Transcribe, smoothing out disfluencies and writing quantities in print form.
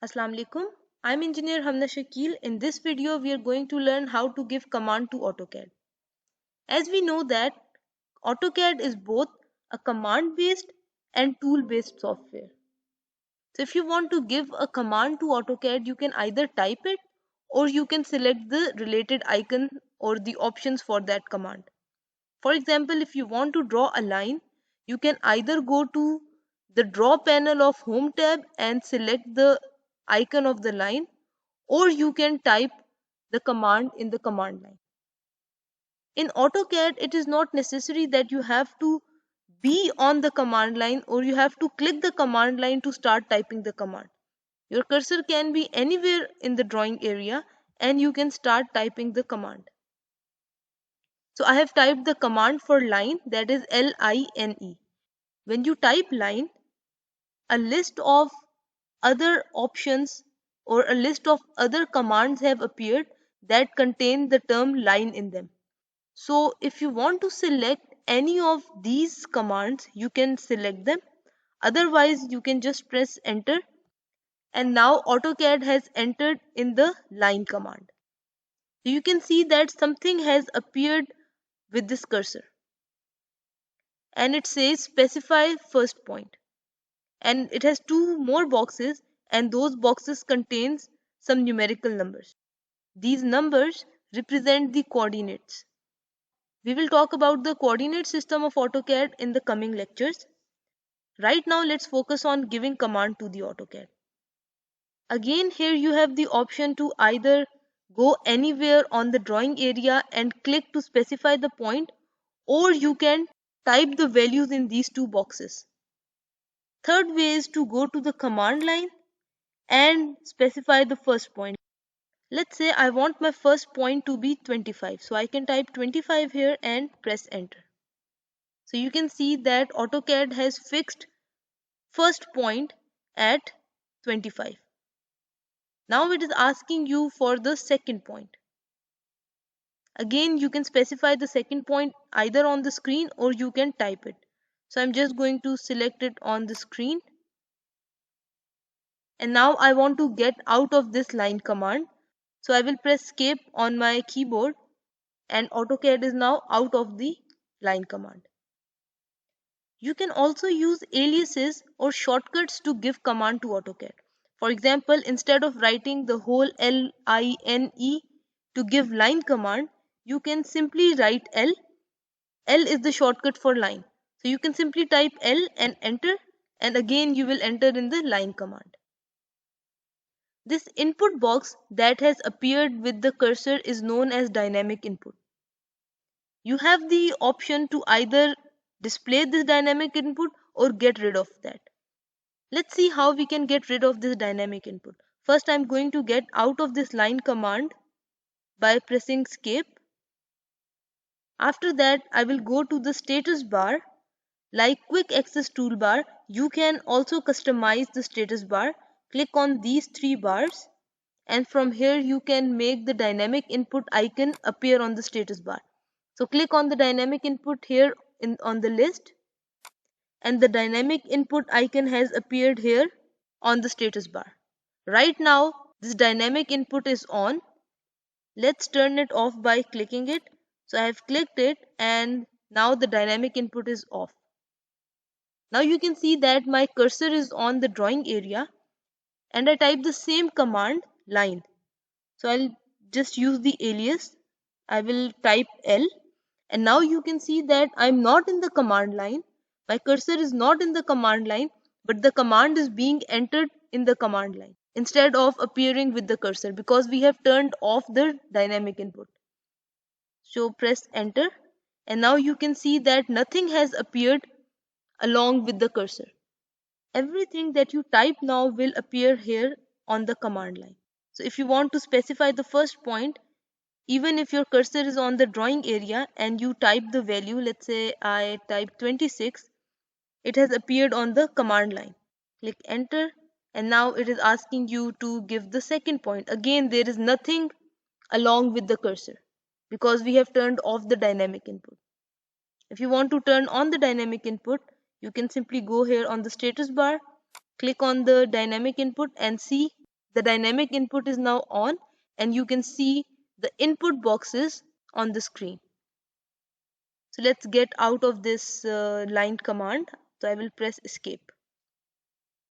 Assalamu alaikum. I'm engineer Hamna Shakil. In this video, we are going to learn how to give command to AutoCAD. As we know that AutoCAD is both a command-based and tool-based software. So if you want to give a command to AutoCAD, you can either type it or you can select the related icon or the options for that command. For example, if you want to draw a line, you can either go to the draw panel of Home tab and select the icon of the line, or you can type the command in the command line. In AutoCAD, it is not necessary that you have to be on the command line or you have to click the command line to start typing the command. Your cursor can be anywhere in the drawing area and you can start typing the command. So I have typed the command for line, that is Line. When you type line, a list of other options or a list of other commands have appeared that contain the term line in them. So if you want to select any of these commands, you can select them. Otherwise, you can just press enter. And now AutoCAD has entered in the line command. So you can see that something has appeared with this cursor. And it says specify first point. And it has two more boxes, and those boxes contains some numerical numbers. These numbers represent the coordinates. We will talk about the coordinate system of AutoCAD in the coming lectures. Right now, let's focus on giving command to the AutoCAD. Again, here you have the option to either go anywhere on the drawing area and click to specify the point, or you can type the values in these two boxes. Third way is to go to the command line and specify the first point. Let's say I want my first point to be 25. So I can type 25 here and press enter. So you can see that AutoCAD has fixed first point at 25. Now it is asking you for the second point. Again, you can specify the second point either on the screen or you can type it. So I'm just going to select it on the screen. And now I want to get out of this line command. So I will press escape on my keyboard and AutoCAD is now out of the line command. You can also use aliases or shortcuts to give command to AutoCAD. For example, instead of writing the whole line to give line command, you can simply write L. L is the shortcut for line. So you can simply type L and enter, and again you will enter in the line command. This input box that has appeared with the cursor is known as dynamic input. You have the option to either display this dynamic input or get rid of that. Let's see how we can get rid of this dynamic input. First, I'm going to get out of this line command by pressing escape. After that, I will go to the status bar. Like quick access toolbar, you can also customize the status bar. Click on these three bars, and from here you can make the dynamic input icon appear on the status bar. So click on the dynamic input here on the list, and the dynamic input icon has appeared here on the status bar. Right now, this dynamic input is on. Let's turn it off by clicking it. So I have clicked it and now the dynamic input is off. Now you can see that my cursor is on the drawing area and I type the same command line. So I'll just use the alias. I will type L, and now you can see that I'm not in the command line. My cursor is not in the command line, but the command is being entered in the command line instead of appearing with the cursor because we have turned off the dynamic input. So press enter, and now you can see that nothing has appeared along with the cursor. Everything that you type now will appear here on the command line. So if you want to specify the first point, even if your cursor is on the drawing area and you type the value, let's say I type 26, it has appeared on the command line. Click enter, and now it is asking you to give the second point. Again, there is nothing along with the cursor because we have turned off the dynamic input. If you want to turn on the dynamic input, you can simply go here on the status bar, click on the dynamic input and see The dynamic input is now on and you can see the input boxes on the screen. So let's get out of this line command. So I will press escape.